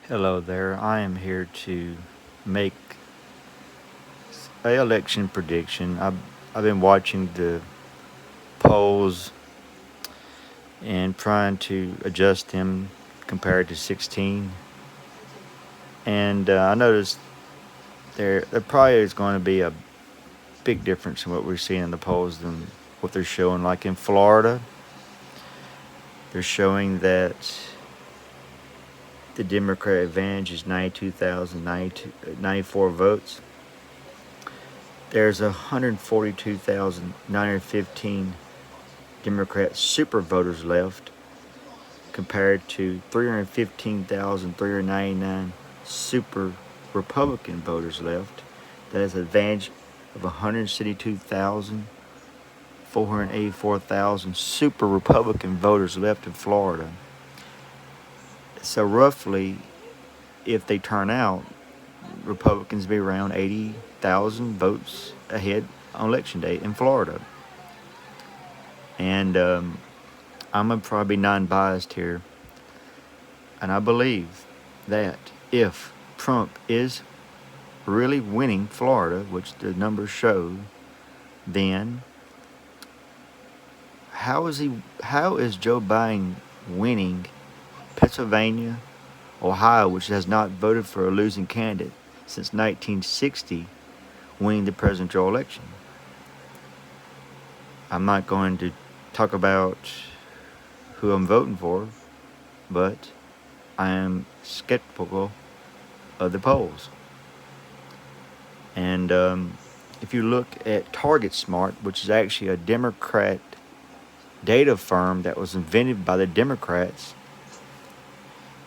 Hello there. I am here to make a election prediction. I've been watching the polls and trying to adjust them compared to 16. And I noticed there probably is going to be a big difference in what we're seeing in the polls than what they're showing. Like in Florida, they're showing that the Democrat advantage is 92,094 votes. There's 142,915 Democrat super voters left compared to 315,399 super Republican voters left. That is an advantage of 162,484,000 super Republican voters left in Florida. So roughly, if they turn out, Republicans be around 80,000 votes ahead on election day in Florida. And I'm going to probably be non-biased here. And I believe that if Trump is really winning Florida, which the numbers show, then how is Joe Biden winning Pennsylvania, Ohio, which has not voted for a losing candidate since 1960, winning the presidential election? I'm not going to talk about who I'm voting for, but I am skeptical of the polls. And if you look at Target Smart, which is actually a Democrat data firm that was invented by the Democrats,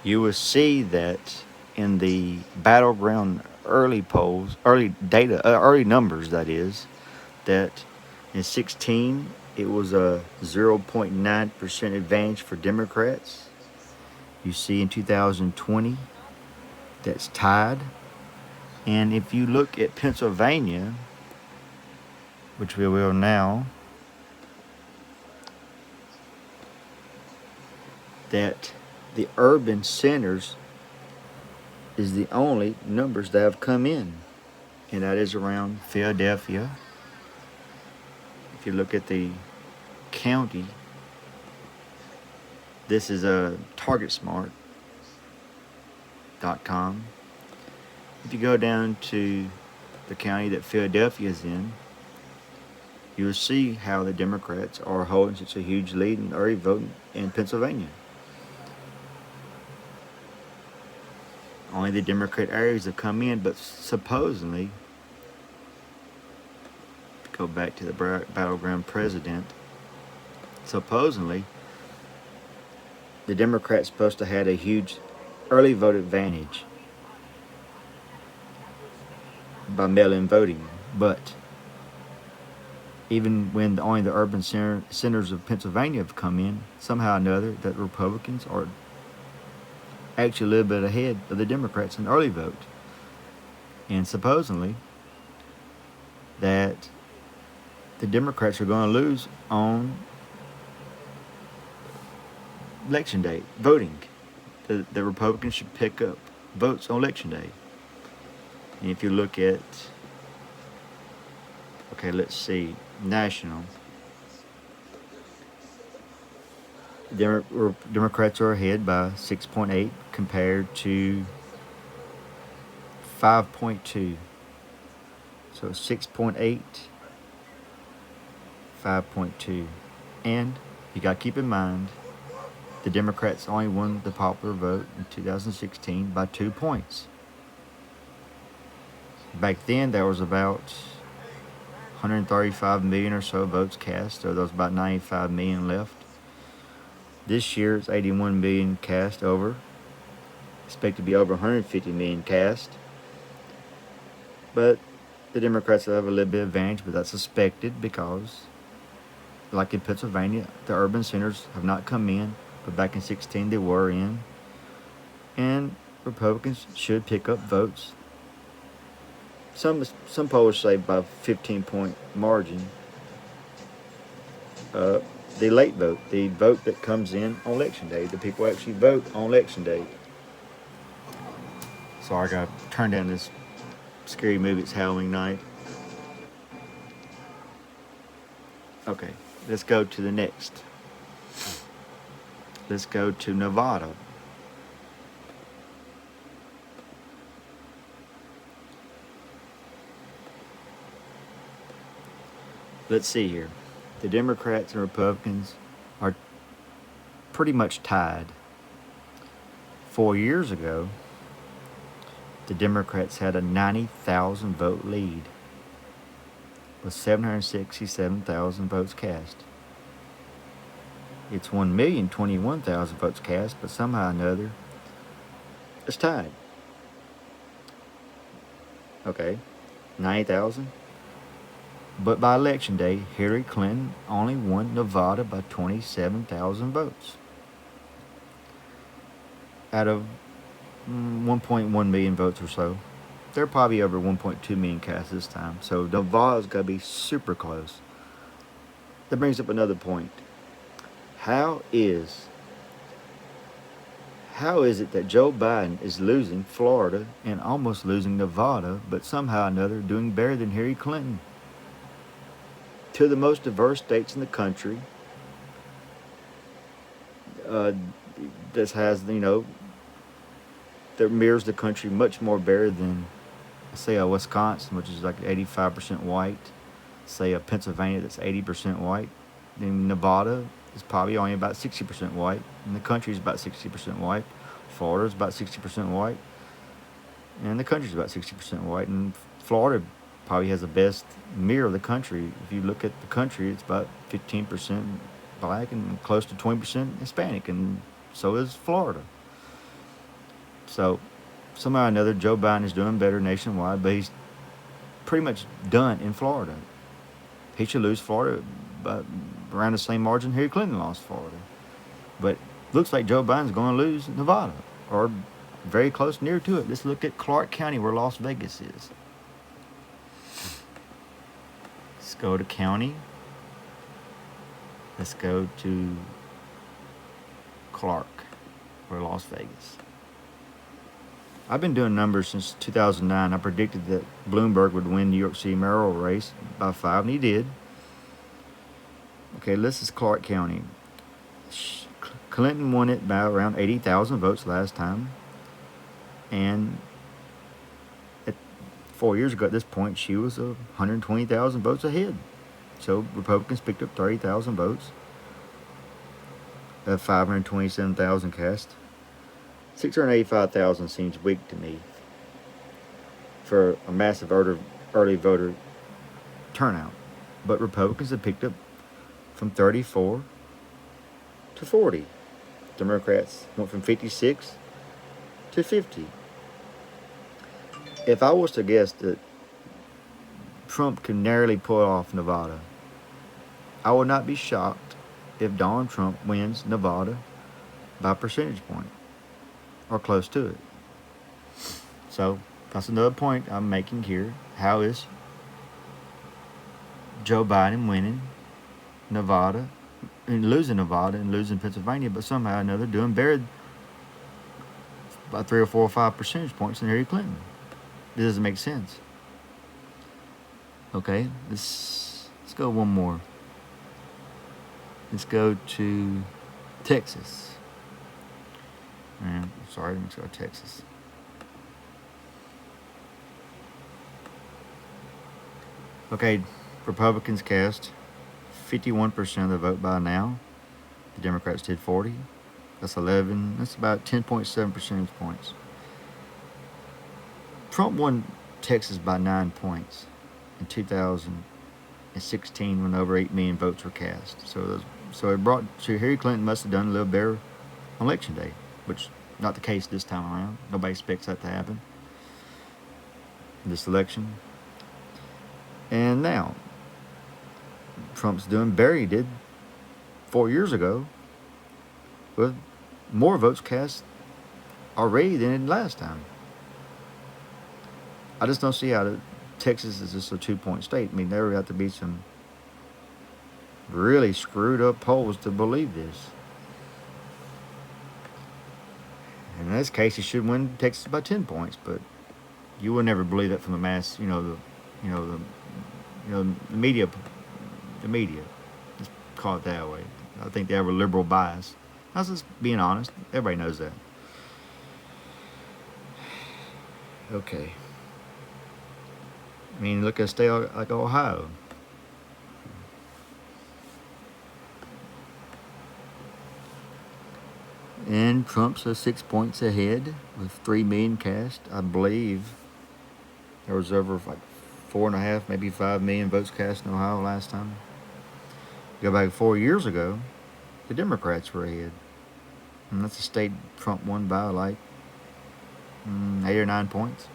you will see that in the battleground early polls, early numbers, that is, that in 16 it was a 0.9% advantage for Democrats. You see in 2020 that's tied. And if you look at Pennsylvania, which we will now, that the urban centers is the only numbers that have come in, and that is around Philadelphia. If you look at the county, this is a TargetSmart.com. If you go down to the county that Philadelphia is in, you'll see how the Democrats are holding such a huge lead in early voting in Pennsylvania. Only the Democrat areas have come in, but supposedly, to go back to the battleground president, supposedly the Democrats supposed to have a huge early vote advantage by mail-in voting, but even when only the urban centers of Pennsylvania have come in, somehow or another, that Republicans are actually a little bit ahead of the Democrats in early vote. And supposedly that the Democrats are going to lose on election day voting. The Republicans should pick up votes on election day. And if you look at, let's see, national, Democrats are ahead by 6.8 compared to 5.2. So 6.8, 5.2. And you got to keep in mind, the Democrats only won the popular vote in 2016 by 2 points. Back then, there was about 135 million or so votes cast, so there was about 95 million left. This year, it's 81 million cast over. Expect to be over 150 million cast. But the Democrats will have a little bit of advantage, but that's suspected because, like in Pennsylvania, the urban centers have not come in, but back in 16 they were in. And Republicans should pick up votes. Some polls say by 15-point margin. The late vote, the vote that comes in on election day, the people actually vote on election day. Sorry, I gotta turn down this scary movie. It's Halloween night. Okay, let's go to the next. Let's go to Nevada. Let's see here. The Democrats and Republicans are pretty much tied. 4 years ago, the Democrats had a 90,000 vote lead with 767,000 votes cast. It's 1,021,000 votes cast, but somehow or another, it's tied. Okay, 90,000. But by election day, Hillary Clinton only won Nevada by 27,000 votes out of 1.1 million votes or so. They're probably over 1.2 million cast this time. So Nevada's got to be super close. That brings up another point. How is it that Joe Biden is losing Florida and almost losing Nevada, but somehow or another doing better than Hillary Clinton? Two of the most diverse states in the country. This has, that mirrors the country much more better than, say, Wisconsin, which is like 85% white. Say a Pennsylvania that's 80% white. Then Nevada is probably only about 60% white. And the country is about 60% white. Florida is about 60% white. And the country is about 60% white. And Florida probably has the best mirror of the country. If you look at the country, it's about 15% black and close to 20% Hispanic. And so is Florida. So somehow or another, Joe Biden is doing better nationwide, but he's pretty much done in Florida. He should lose Florida by around the same margin Hillary Clinton lost Florida. But looks like Joe Biden's going to lose Nevada, or very close, near to it. Let's look at Clark County, where Las Vegas is. Let's go to county. Let's go to Clark, where Las Vegas. I've been doing numbers since 2009. I predicted that Bloomberg would win New York City mayoral race by 5, and he did. Okay, this is Clark County. Clinton won it by around 80,000 votes last time. And 4 years ago at this point, she was 120,000 votes ahead. So Republicans picked up 30,000 votes of 527,000 cast. 685,000 seems weak to me for a massive early voter turnout. But Republicans have picked up from 34 to 40. Democrats went from 56 to 50. If I was to guess that Trump can narrowly pull off Nevada, I would not be shocked if Donald Trump wins Nevada by a percentage point or close to it. So that's another point I'm making here. How is Joe Biden winning Nevada and losing Nevada and losing Pennsylvania, but somehow or another doing better by 3 or 4 or 5 percentage points than Hillary Clinton? This doesn't make sense. Okay, let's go one more. Let's go to Texas. Let's go to Texas. Okay, Republicans cast 51% of the vote by now. The Democrats did 40. That's about 10.7 percentage points. Trump won Texas by 9 points in 2016 when over 8 million votes were cast. So Hillary Clinton must have done a little better on election day, which is not the case this time around. Nobody expects that to happen this election. And now, Trump's doing better he did 4 years ago, with more votes cast already than it did last time. I just don't see how Texas is just a 2-point state. I mean, there would have to be some really screwed up polls to believe this. And In this case, he should win Texas by 10 points, but you will never believe that from the mass. You know, the, the media. The media. Let's call it that way. I think they have a liberal bias. I was just being honest. Everybody knows that. Okay. I mean, look at a state like Ohio. And Trump's 6 points ahead with 3 million cast. I believe there was over like 4.5, maybe 5 million votes cast in Ohio last time. Go back 4 years ago, the Democrats were ahead. And that's a state Trump won by like 8 or 9 points.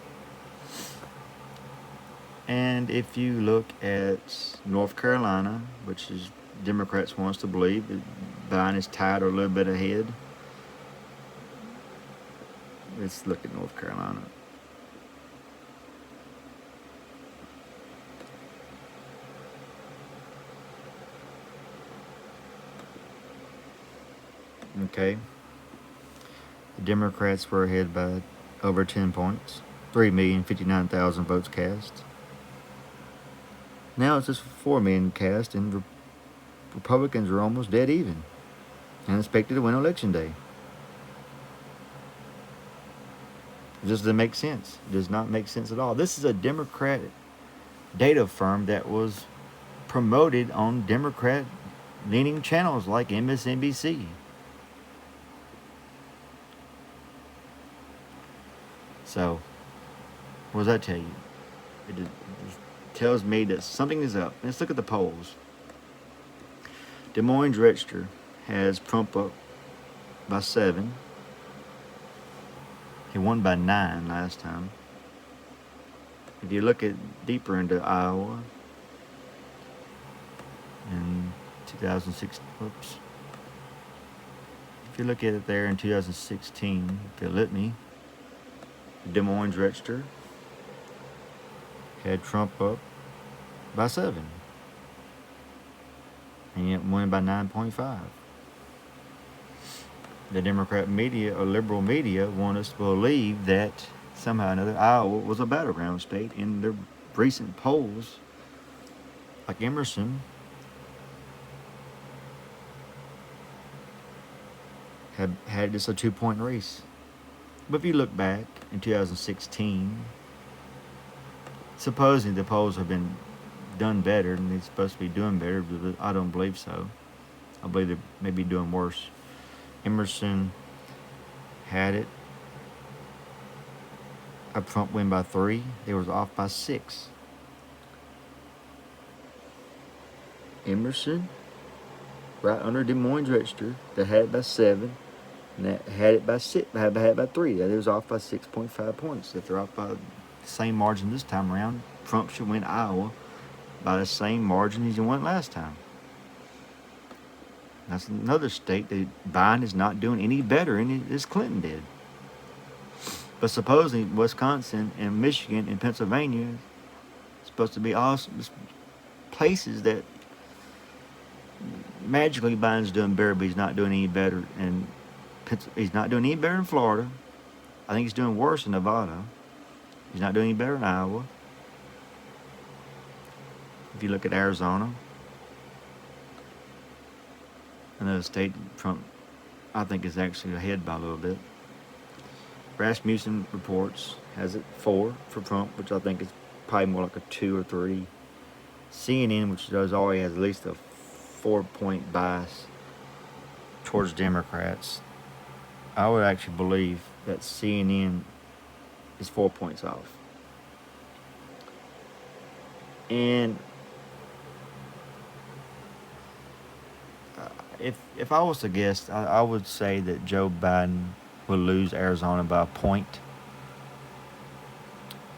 And if you look at North Carolina, which is Democrats want us to believe, Biden is tied or a little bit ahead. Let's look at North Carolina. Okay. The Democrats were ahead by over 10 points. 3,059,000 votes cast. Now it's just 4 million cast, and Republicans are almost dead even and expected to win Election Day. It just doesn't make sense. It does not make sense at all. This is a Democratic data firm that was promoted on Democrat-leaning channels like MSNBC. So, what does that tell you? It just tells me that something is up. Let's look at the polls. Des Moines Register has Trump up by 7. He won by 9 last time. If you look at deeper into Iowa in 2006, if you look at it there in 2016, if you let me, Des Moines Register had Trump up by 7. And yet won by 9.5. The Democrat media or liberal media want us to believe that somehow or another Iowa was a battleground state. In their recent polls, like Emerson had just a 2-point race. But if you look back in 2016, supposedly the polls have been done better and they're supposed to be doing better, but I don't believe so. I believe they may be doing worse. Emerson had it. Trump win by 3. They was off by 6. Emerson, right under Des Moines Register, that had it by 7, and that had it by 6, had it by 3. That was off by 6.5 points. If they're off by the same margin this time around, Trump should win Iowa by the same margin as he won last time. That's another state that Biden is not doing any better in as Clinton did. But supposedly Wisconsin and Michigan and Pennsylvania are supposed to be awesome places that magically Biden's doing better, but he's not doing any better. And he's not doing any better in Florida. I think he's doing worse in Nevada. He's not doing any better in Iowa. If you look at Arizona, another state Trump, I think, is actually ahead by a little bit. Rasmussen reports has it 4 for Trump, which I think is probably more like a 2 or 3. CNN, which always has at least a 4-point bias towards Democrats. I would actually believe that CNN is 4 points off. And if I was to guess, I would say that Joe Biden will lose Arizona by a point.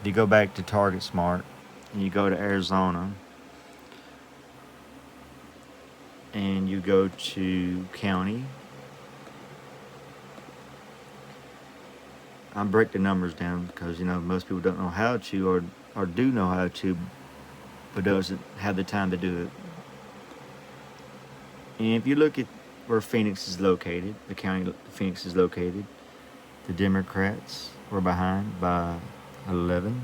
If you go back to Target Smart and you go to Arizona and you go to county, I break the numbers down because most people don't know how to or do know how to, but doesn't have the time to do it. And if you look at where Phoenix is located, the county Phoenix is located, The Democrats were behind by 11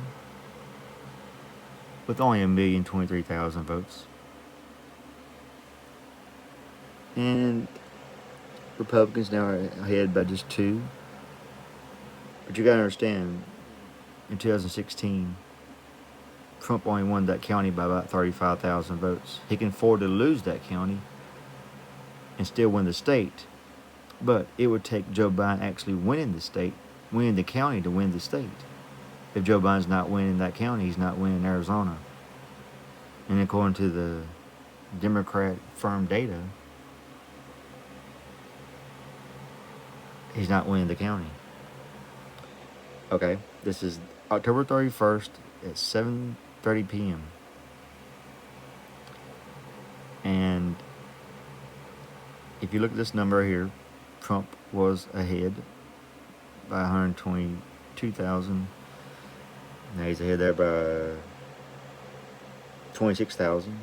with only 1,023,000 votes. And Republicans now are ahead by just 2. But you gotta understand, in 2016, Trump only won that county by about 35,000 votes. He can afford to lose that county and still win the state. But it would take Joe Biden actually winning the county to win the state. If Joe Biden's not winning that county, he's not winning Arizona. And according to the Democrat firm data, he's not winning the county. Okay, this is October 31st at 7:30 p.m. And if you look at this number here, Trump was ahead by 122,000. Now he's ahead there by 26,000.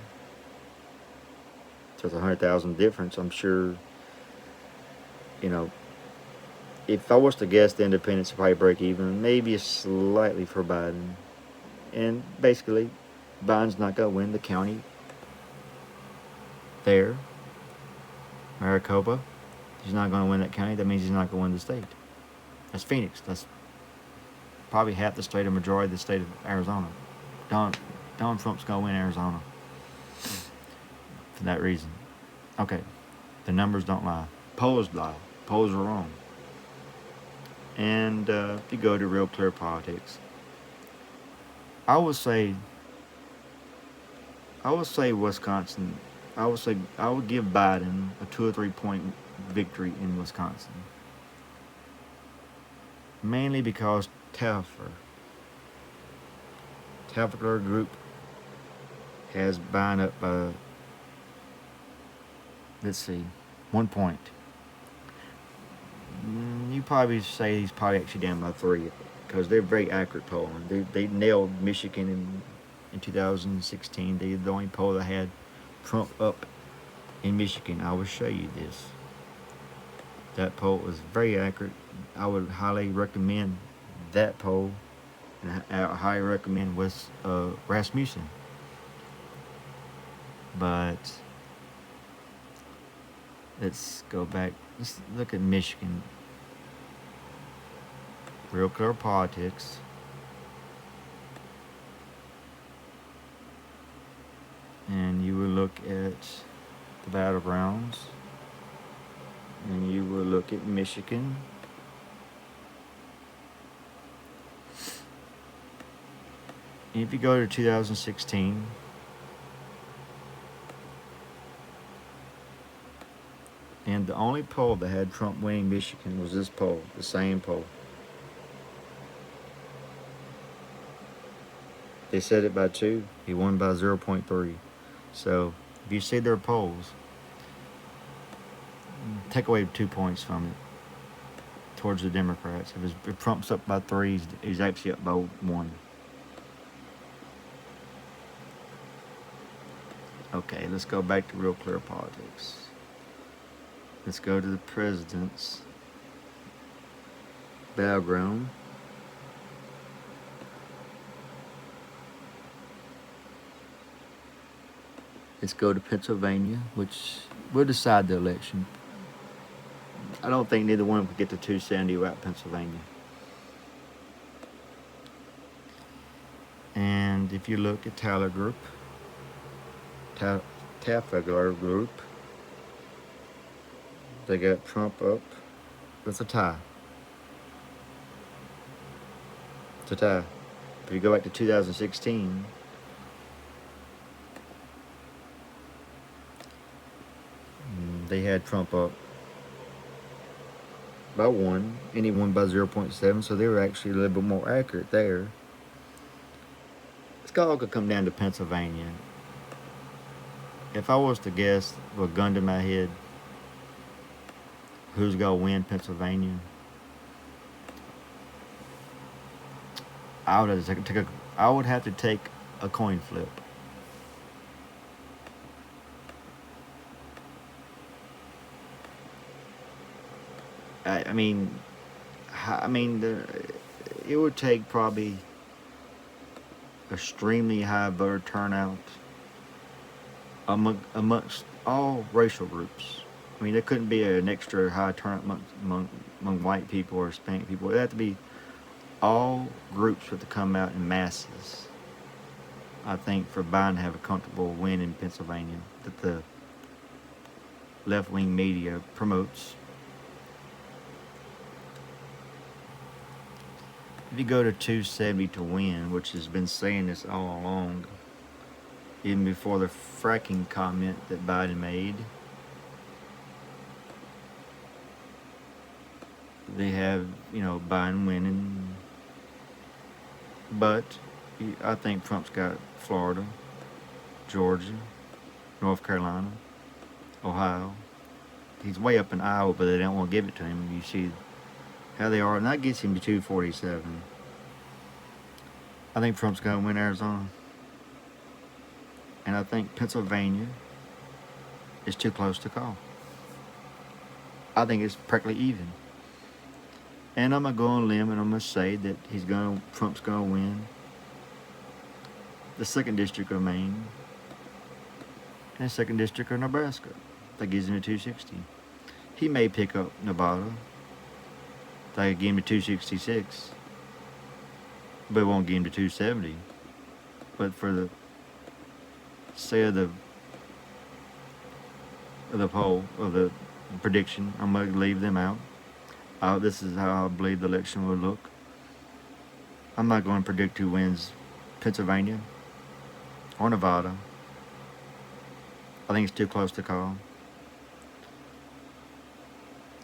So it's 100,000 difference. I'm sure, if I was to guess, the independents would probably break even, maybe slightly for Biden. And basically, Biden's not going to win the county there, Maricopa. He's not going to win that county. That means he's not going to win the state. That's Phoenix. That's probably half the state or majority of the state of Arizona. Donald Trump's going to win Arizona for that reason. Okay, the numbers don't lie. Polls lie. Polls are wrong. And if you go to Real Clear Politics, I would say Wisconsin. I would give Biden a 2 or 3 point victory in Wisconsin. Mainly because Telfair Group has Biden up by, let's see, 1 point. You probably say he's probably actually down by 3 because they're very accurate polling. They nailed Michigan in 2016. They're the only poll that had Trump up in Michigan. I will show you this. That poll was very accurate. I would highly recommend that poll, and I highly recommend Rasmussen. But let's go back. Let's look at Michigan. Real Clear Politics. And you will look at the battlegrounds. And you will look at Michigan. And if you go to 2016, and the only poll that had Trump winning Michigan was this poll, the same poll. They said it by 2. He won by 0.3. So if you see their polls, take away 2 points from it towards the Democrats. If Trump's up by 3, he's actually up by 1. Okay, let's go back to Real Clear Politics. Let's go to the president's battleground. Let's go to Pennsylvania, which will decide the election. I don't think neither one could get to 270 without Pennsylvania. And if you look at Taylor Group, Taffagler Group, they got Trump up. It's a tie. It's a tie. If you go back to 2016, they had Trump up by 1, and he won by 0.7, so they were actually a little bit more accurate there. This all could come down to Pennsylvania. If I was to guess with a gun to my head, who's going to win Pennsylvania, I would have to take a coin flip. I mean, I mean, it would take probably extremely high voter turnout amongst all racial groups. I mean, there couldn't be an extra high turnout among white people or Hispanic people. It had to be all groups would to come out in masses. I think for Biden to have a comfortable win in Pennsylvania that the left-wing media promotes. If you go to 270 to win, which has been saying this all along, even before the fracking comment that Biden made, they have, Biden winning. But I think Trump's got Florida, Georgia, North Carolina, Ohio. He's way up in Iowa, but they don't want to give it to him. You see how they are, and that gets him to 247. I think Trump's going to win Arizona. And I think Pennsylvania is too close to call. I think it's practically even. And I'm going to go on a limb and I'm going to say that Trump's going to win the 2nd District of Maine and the 2nd District of Nebraska. That gives him a 260. He may pick up Nevada. That give him a 266. But it won't give him to 270. But for the say of the poll, of the prediction, I'm going to leave them out. This is how I believe the election will look. I'm not going to predict who wins Pennsylvania or Nevada. I think it's too close to call.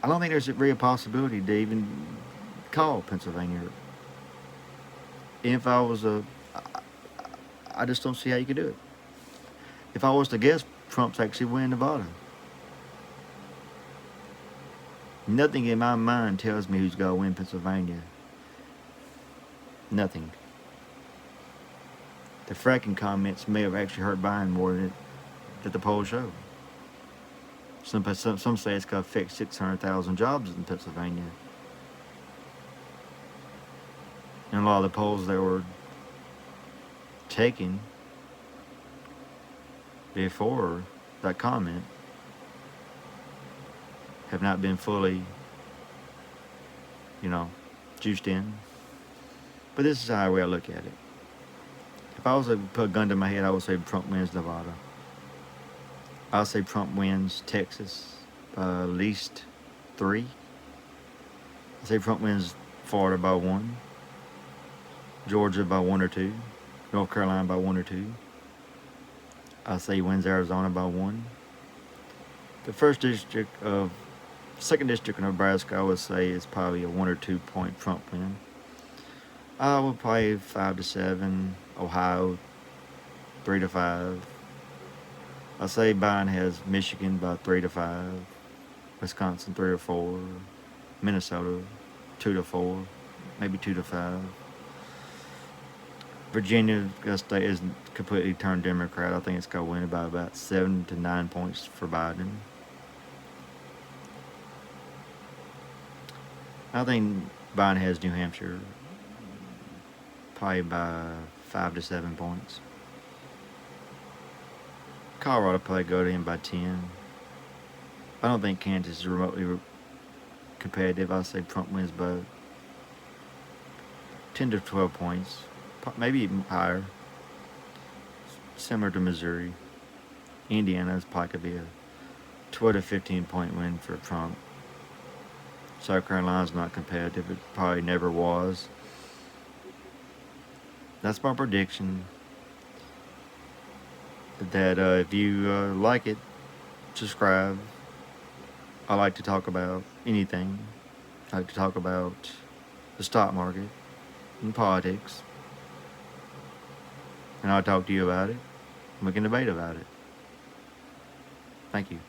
I don't think there's a real possibility to even call Pennsylvania. If I was I just don't see how you could do it. If I was to guess, Trump's actually winning Nevada. Nothing in my mind tells me who's going to win Pennsylvania. Nothing. The fracking comments may have actually hurt Biden more than the polls show. Some say it's going to affect 600,000 jobs in Pennsylvania. And a lot of the polls that were taken before that comment have not been fully, juiced in. But this is how I look at it. If I was to put a gun to my head, I would say Trump wins Nevada. I would say Trump wins Texas by at least 3. I say Trump wins Florida by 1. Georgia by 1 or 2. North Carolina by 1 or 2. I say he wins Arizona by 1. The 2nd District of Nebraska, I would say is probably a 1 or 2 point Trump win. I would play 5 to 7. Ohio 3 to 5. I say Biden has Michigan by 3 to 5. Wisconsin 3 to 4. Minnesota 2 to 4. Maybe 2 to 5. Virginia state is completely turned Democrat. I think it's going to win by about 7 to 9 points for Biden. I think Biden has New Hampshire probably by 5 to 7 points. Colorado probably go to him by 10. I don't think Kansas is remotely competitive. I say Trump wins by 10 to 12 points. Maybe even higher. Similar to Missouri. Indiana is probably could be a 12 to 15 point win for Trump. South Carolina's not competitive. It probably never was. That's my prediction. That if you like it, subscribe. I like to talk about anything. I like to talk about the stock market and politics. And I'll talk to you about it. We can debate about it. Thank you.